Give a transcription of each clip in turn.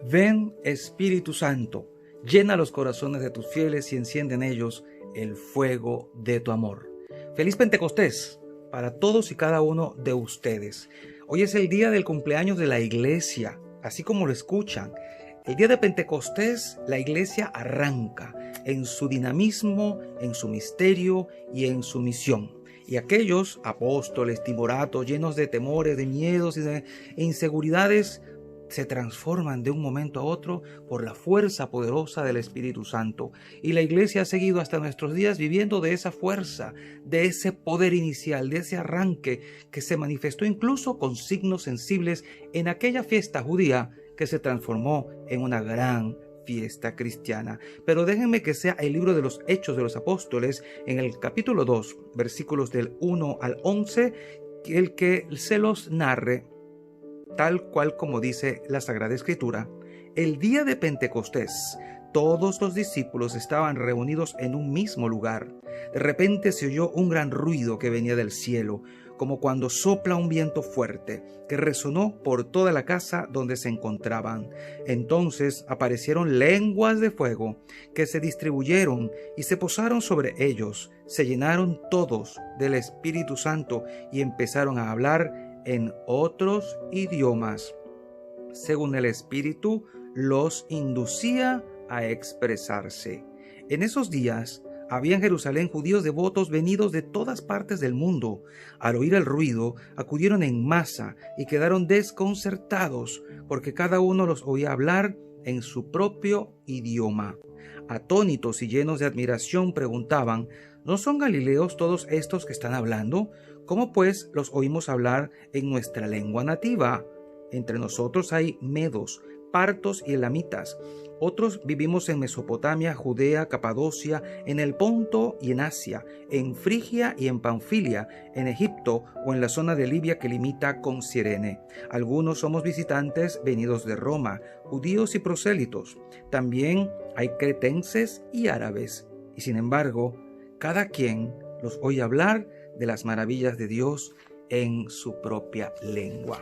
Ven, Espíritu Santo, llena los corazones de tus fieles y enciende en ellos el fuego de tu amor. Feliz Pentecostés para todos y cada uno de ustedes. Hoy es el día del cumpleaños de la iglesia, así como lo escuchan. El día de Pentecostés, la iglesia arranca en su dinamismo, en su misterio y en su misión. Y aquellos apóstoles, timoratos, llenos de temores, de miedos y de inseguridades, se transforman de un momento a otro por la fuerza poderosa del Espíritu Santo. Y la iglesia ha seguido hasta nuestros días viviendo de esa fuerza, de ese poder inicial, de ese arranque que se manifestó incluso con signos sensibles en aquella fiesta judía que se transformó en una gran fiesta cristiana. Pero déjenme que sea el libro de los Hechos de los Apóstoles, en el capítulo 2, versículos del 1 al 11, el que se los narre tal cual como dice la Sagrada Escritura. El día de Pentecostés, todos los discípulos estaban reunidos en un mismo lugar. De repente se oyó un gran ruido que venía del cielo, como cuando sopla un viento fuerte, que resonó por toda la casa donde se encontraban. Entonces aparecieron lenguas de fuego que se distribuyeron y se posaron sobre ellos. Se llenaron todos del Espíritu Santo y empezaron a hablar en otros idiomas, según el Espíritu los inducía a expresarse. En esos días había en Jerusalén judíos devotos venidos de todas partes del mundo. Al oír el ruido, acudieron en masa y quedaron desconcertados, porque cada uno los oía hablar en su propio idioma. Atónitos y llenos de admiración preguntaban: ¿no son galileos todos estos que están hablando? ¿Cómo pues los oímos hablar en nuestra lengua nativa? Entre nosotros hay medos, partos y elamitas. Otros vivimos en Mesopotamia, Judea, Capadocia, en el Ponto y en Asia, en Frigia y en Panfilia, en Egipto o en la zona de Libia que limita con Cirene. Algunos somos visitantes venidos de Roma, judíos y prosélitos. También hay cretenses y árabes. Y sin embargo, cada quien los oye hablar de las maravillas de Dios en su propia lengua.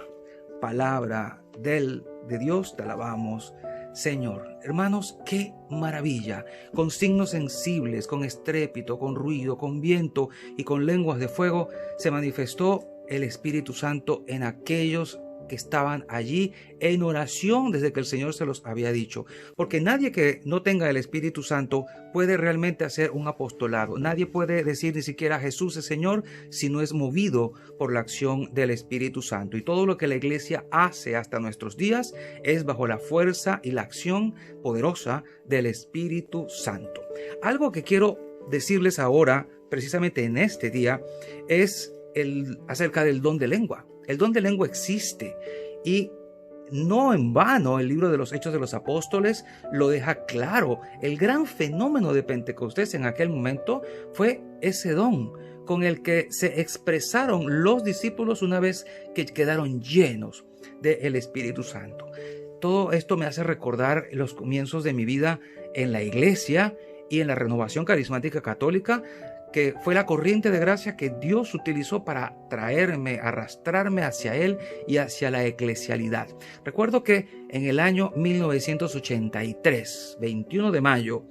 Palabra de Dios, te alabamos, Señor. Hermanos, qué maravilla, con signos sensibles, con estrépito, con ruido, con viento y con lenguas de fuego, se manifestó el Espíritu Santo en aquellos que estaban allí en oración desde que el Señor se los había dicho. Porque nadie que no tenga el Espíritu Santo puede realmente hacer un apostolado. Nadie puede decir ni siquiera Jesús es Señor si no es movido por la acción del Espíritu Santo. Y todo lo que la iglesia hace hasta nuestros días es bajo la fuerza y la acción poderosa del Espíritu Santo. Algo que quiero decirles ahora, precisamente en este día, es acerca del don de lengua. El don de lengua existe y no en vano el libro de los Hechos de los Apóstoles lo deja claro. El gran fenómeno de Pentecostés en aquel momento fue ese don con el que se expresaron los discípulos una vez que quedaron llenos del Espíritu Santo. Todo esto me hace recordar los comienzos de mi vida en la iglesia y en la renovación carismática católica, que fue la corriente de gracia que Dios utilizó para traerme, arrastrarme hacia Él y hacia la eclesialidad. Recuerdo que en el año 1983, 21 de mayo,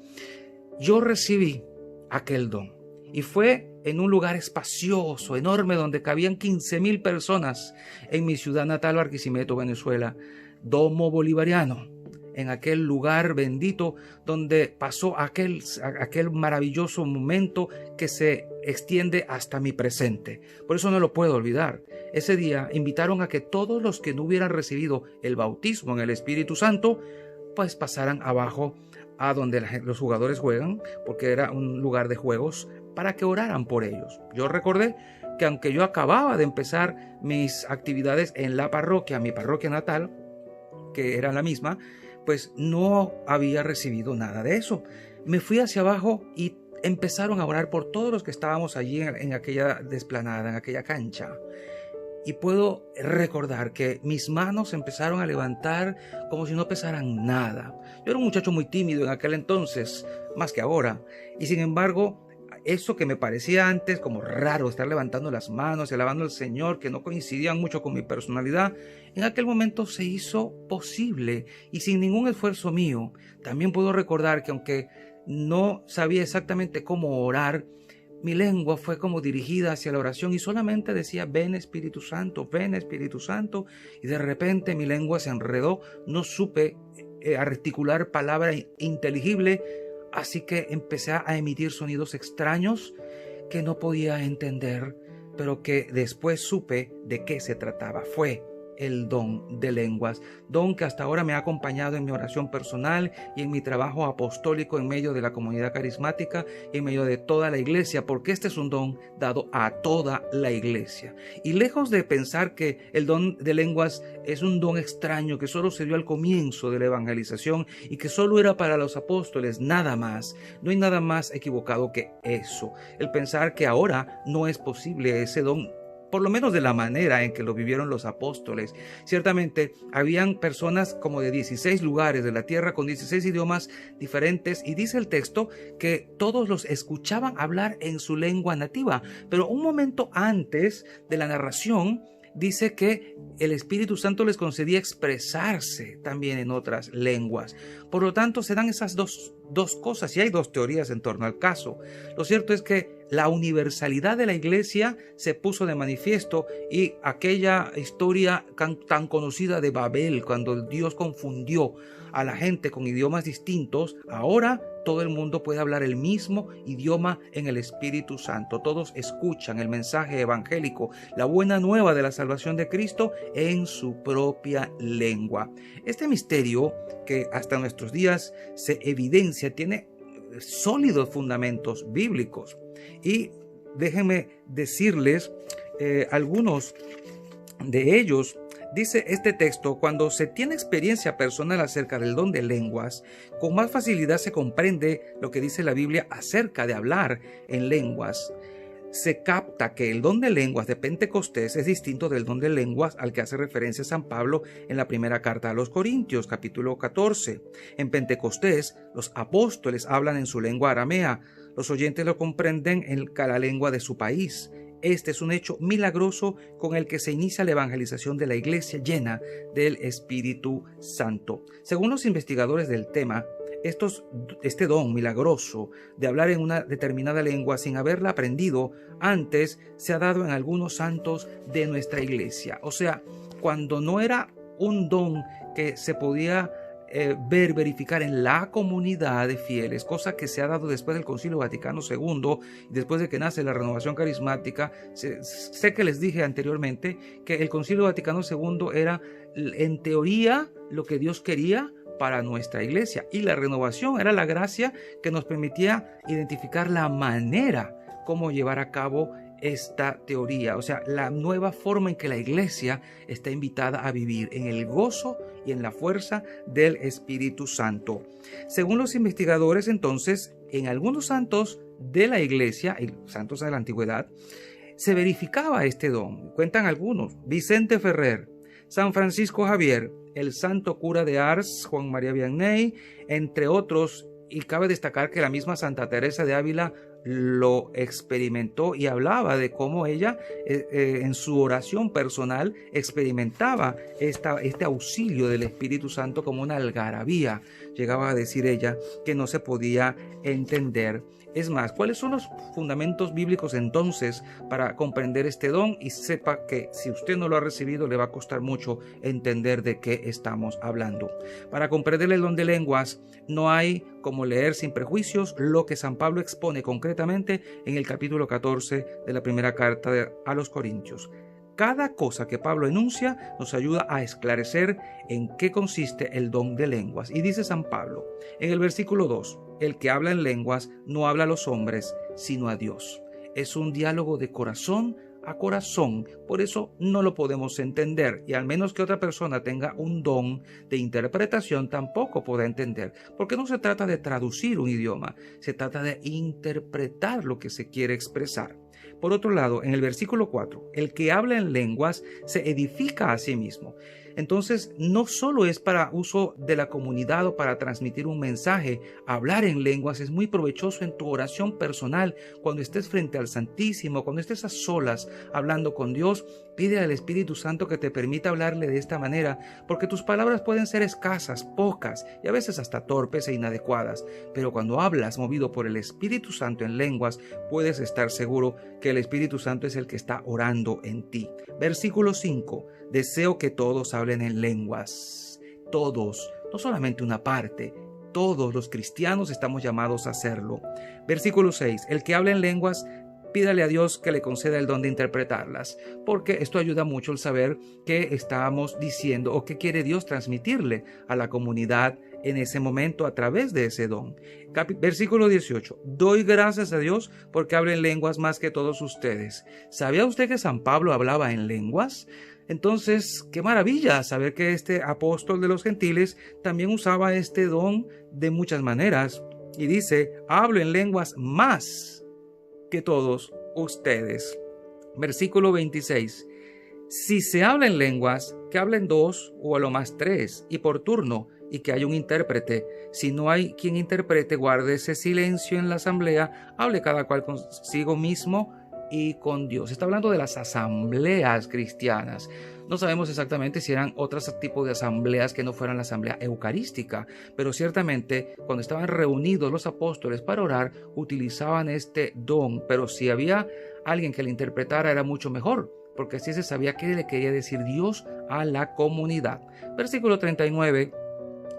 yo recibí aquel don. Y fue en un lugar espacioso, enorme, donde cabían 15,000 personas en mi ciudad natal, Barquisimeto, Venezuela, Domo Bolivariano. En aquel lugar bendito donde pasó aquel maravilloso momento que se extiende hasta mi presente. Por eso no lo puedo olvidar. Ese día invitaron a que todos los que no hubieran recibido el bautismo en el Espíritu Santo, pues pasaran abajo a donde los jugadores juegan, porque era un lugar de juegos, para que oraran por ellos. Yo recordé que aunque yo acababa de empezar mis actividades en la parroquia, mi parroquia natal, que era la misma, pues no había recibido nada de eso. Me fui hacia abajo y empezaron a orar por todos los que estábamos allí en aquella desplanada, en aquella cancha. Y puedo recordar que mis manos empezaron a levantar como si no pesaran nada. Yo era un muchacho muy tímido en aquel entonces, más que ahora. Y sin embargo, eso que me parecía antes como raro, estar levantando las manos y alabando al Señor, que no coincidían mucho con mi personalidad, en aquel momento se hizo posible y sin ningún esfuerzo mío. También puedo recordar que aunque no sabía exactamente cómo orar, mi lengua fue como dirigida hacia la oración y solamente decía, ven Espíritu Santo, ven Espíritu Santo. Y de repente mi lengua se enredó, no supe articular palabra inteligible, así que empecé a emitir sonidos extraños que no podía entender, pero que después supe de qué se trataba. Fue el don de lenguas, don que hasta ahora me ha acompañado en mi oración personal y en mi trabajo apostólico en medio de la comunidad carismática y en medio de toda la iglesia, porque este es un don dado a toda la iglesia. Y lejos de pensar que el don de lenguas es un don extraño que solo se dio al comienzo de la evangelización y que solo era para los apóstoles, nada más, no hay nada más equivocado que eso, el pensar que ahora no es posible ese don, por lo menos de la manera en que lo vivieron los apóstoles. Ciertamente, habían personas como de 16 lugares de la tierra con 16 idiomas diferentes y dice el texto que todos los escuchaban hablar en su lengua nativa. Pero un momento antes de la narración, dice que el Espíritu Santo les concedía expresarse también en otras lenguas. Por lo tanto, se dan esas dos cosas y hay dos teorías en torno al caso. Lo cierto es que la universalidad de la iglesia se puso de manifiesto y aquella historia tan conocida de Babel, cuando Dios confundió a la gente con idiomas distintos, ahora todo el mundo puede hablar el mismo idioma en el Espíritu Santo. Todos escuchan el mensaje evangélico, la buena nueva de la salvación de Cristo en su propia lengua. Este misterio que hasta nuestros días se evidencia tiene sólidos fundamentos bíblicos. Y déjenme decirles algunos de ellos. Dice este texto, cuando se tiene experiencia personal acerca del don de lenguas, con más facilidad se comprende lo que dice la Biblia acerca de hablar en lenguas. Se capta que el don de lenguas de Pentecostés es distinto del don de lenguas al que hace referencia San Pablo en la primera carta a los Corintios, capítulo 14. En Pentecostés, los apóstoles hablan en su lengua aramea. Los oyentes lo comprenden en la lengua de su país. Este es un hecho milagroso con el que se inicia la evangelización de la iglesia llena del Espíritu Santo. Según los investigadores del tema, este don milagroso de hablar en una determinada lengua sin haberla aprendido antes se ha dado en algunos santos de nuestra iglesia. O sea, cuando no era un don que se podía verificar en la comunidad de fieles, cosa que se ha dado después del Concilio Vaticano II, después de que nace la renovación carismática. Sé que les dije anteriormente que el Concilio Vaticano II era en teoría lo que Dios quería para nuestra iglesia y la renovación era la gracia que nos permitía identificar la manera como llevar a cabo esta teoría, o sea, la nueva forma en que la iglesia está invitada a vivir en el gozo y en la fuerza del Espíritu Santo. Según los investigadores, entonces, en algunos santos de la iglesia, y santos de la antigüedad, se verificaba este don. Cuentan algunos: Vicente Ferrer, San Francisco Javier, el santo cura de Ars, Juan María Vianney, entre otros, y cabe destacar que la misma Santa Teresa de Ávila lo experimentó y hablaba de cómo ella en su oración personal experimentaba este auxilio del Espíritu Santo como una algarabía. Llegaba a decir ella que no se podía entender. Es más, ¿cuáles son los fundamentos bíblicos entonces para comprender este don? Y sepa que si usted no lo ha recibido le va a costar mucho entender de qué estamos hablando. Para comprender el don de lenguas no hay como leer sin prejuicios lo que San Pablo expone concretamente en el capítulo 14 de la primera carta a los Corintios. Cada cosa que Pablo enuncia nos ayuda a esclarecer en qué consiste el don de lenguas. Y dice San Pablo en el versículo 2, el que habla en lenguas no habla a los hombres, sino a Dios. Es un diálogo de corazón a corazón, por eso no lo podemos entender, y al menos que otra persona tenga un don de interpretación tampoco podrá entender, porque no se trata de traducir un idioma, se trata de interpretar lo que se quiere expresar. Por otro lado, en el versículo 4, el que habla en lenguas se edifica a sí mismo. Entonces, no solo es para uso de la comunidad o para transmitir un mensaje. Hablar en lenguas es muy provechoso en tu oración personal, cuando estés frente al Santísimo, cuando estés a solas hablando con Dios. Pide al Espíritu Santo que te permita hablarle de esta manera, porque tus palabras pueden ser escasas, pocas y a veces hasta torpes e inadecuadas. Pero cuando hablas movido por el Espíritu Santo en lenguas, puedes estar seguro que el Espíritu Santo es el que está orando en ti. Versículo 5. Deseo que todos hablen en lenguas. Todos, no solamente una parte. Todos los cristianos estamos llamados a hacerlo. Versículo 6. El que habla en lenguas, pídale a Dios que le conceda el don de interpretarlas, porque esto ayuda mucho el saber qué estamos diciendo o qué quiere Dios transmitirle a la comunidad en ese momento a través de ese don. Versículo 18. Doy gracias a Dios porque hablo en lenguas más que todos ustedes. ¿Sabía usted que San Pablo hablaba en lenguas? Entonces, qué maravilla saber que este apóstol de los gentiles también usaba este don de muchas maneras. Y dice, hablo en lenguas más que todos ustedes. Versículo 26. Si se habla en lenguas, que hablen 2 o a lo más 3 y por turno, y que haya un intérprete. Si no hay quien interprete, guarde ese silencio en la asamblea, hable cada cual consigo mismo y con Dios. Está hablando de las asambleas cristianas. No sabemos exactamente si eran otros tipos de asambleas que no fueran la asamblea eucarística, pero ciertamente cuando estaban reunidos los apóstoles para orar, utilizaban este don, pero si había alguien que le interpretara era mucho mejor, porque así se sabía qué le quería decir Dios a la comunidad. Versículo 39,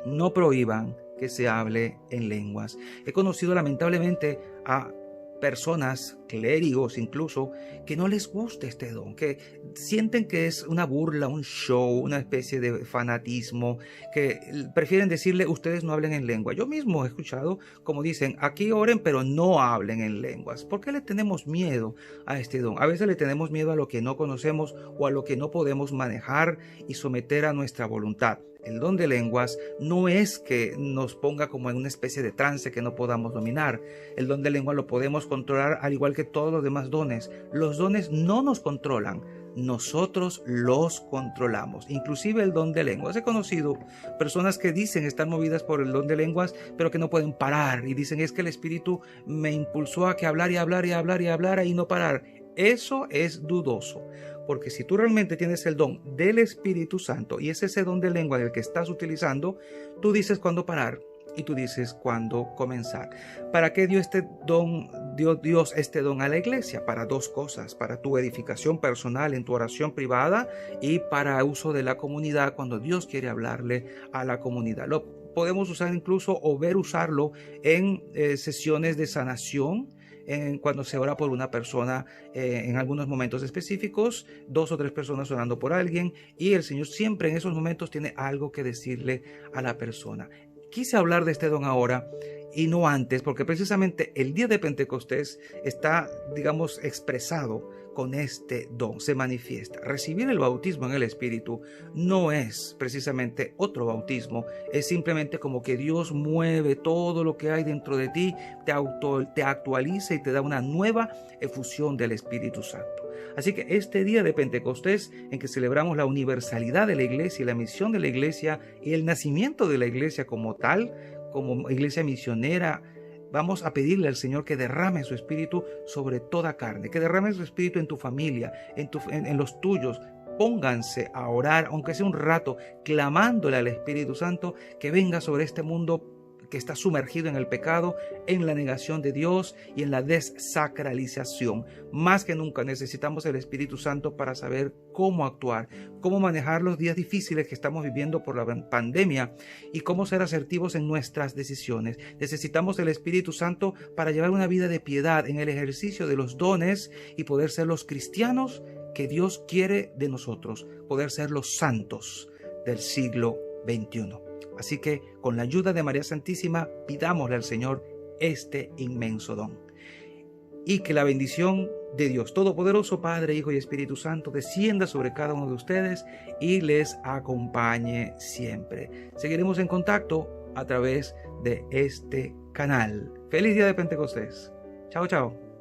no prohíban que se hable en lenguas. He conocido lamentablemente a personas, clérigos incluso, que no les gusta este don, que sienten que es una burla, un show, una especie de fanatismo, que prefieren decirle, ustedes no hablen en lengua. Yo mismo he escuchado como dicen, aquí oren pero no hablen en lenguas. ¿Por qué le tenemos miedo a este don? A veces le tenemos miedo a lo que no conocemos o a lo que no podemos manejar y someter a nuestra voluntad. El don de lenguas no es que nos ponga como en una especie de trance que no podamos dominar. El don de lengua lo podemos controlar al igual que todos los demás dones. Los dones no nos controlan, nosotros los controlamos. Inclusive el don de lenguas. He conocido personas que dicen estar movidas por el don de lenguas, pero que no pueden parar. Y dicen, es que el Espíritu me impulsó a que hablar y hablar y hablar y hablar y no parar. Eso es dudoso. Porque si tú realmente tienes el don del Espíritu Santo y es ese don de lengua el que estás utilizando, tú dices cuándo parar y tú dices cuándo comenzar. ¿Para qué dio Dios este don a la iglesia? Para dos cosas: para tu edificación personal en tu oración privada y para uso de la comunidad cuando Dios quiere hablarle a la comunidad. Lo podemos usar incluso o ver usarlo en sesiones de sanación. Cuando se ora por una persona en algunos momentos específicos, 2 o 3 personas orando por alguien, y el Señor siempre en esos momentos tiene algo que decirle a la persona. Quise hablar de este don ahora y no antes, porque precisamente el día de Pentecostés está, digamos, expresado con este don, se manifiesta. Recibir el bautismo en el Espíritu no es precisamente otro bautismo, es simplemente como que Dios mueve todo lo que hay dentro de ti, te actualiza y te da una nueva efusión del Espíritu Santo. Así que este día de Pentecostés, en que celebramos la universalidad de la iglesia y la misión de la iglesia y el nacimiento de la iglesia como tal, como iglesia misionera, vamos a pedirle al Señor que derrame su Espíritu sobre toda carne, que derrame su Espíritu en tu familia, en los tuyos. Pónganse a orar, aunque sea un rato, clamándole al Espíritu Santo que venga sobre este mundo que está sumergido en el pecado, en la negación de Dios y en la desacralización. Más que nunca necesitamos el Espíritu Santo para saber cómo actuar, cómo manejar los días difíciles que estamos viviendo por la pandemia y cómo ser asertivos en nuestras decisiones. Necesitamos el Espíritu Santo para llevar una vida de piedad en el ejercicio de los dones y poder ser los cristianos que Dios quiere de nosotros, poder ser los santos del siglo XXI. Así que con la ayuda de María Santísima pidámosle al Señor este inmenso don. Y que la bendición de Dios Todopoderoso, Padre, Hijo y Espíritu Santo, descienda sobre cada uno de ustedes y les acompañe siempre. Seguiremos en contacto a través de este canal. ¡Feliz día de Pentecostés! Chao, chao.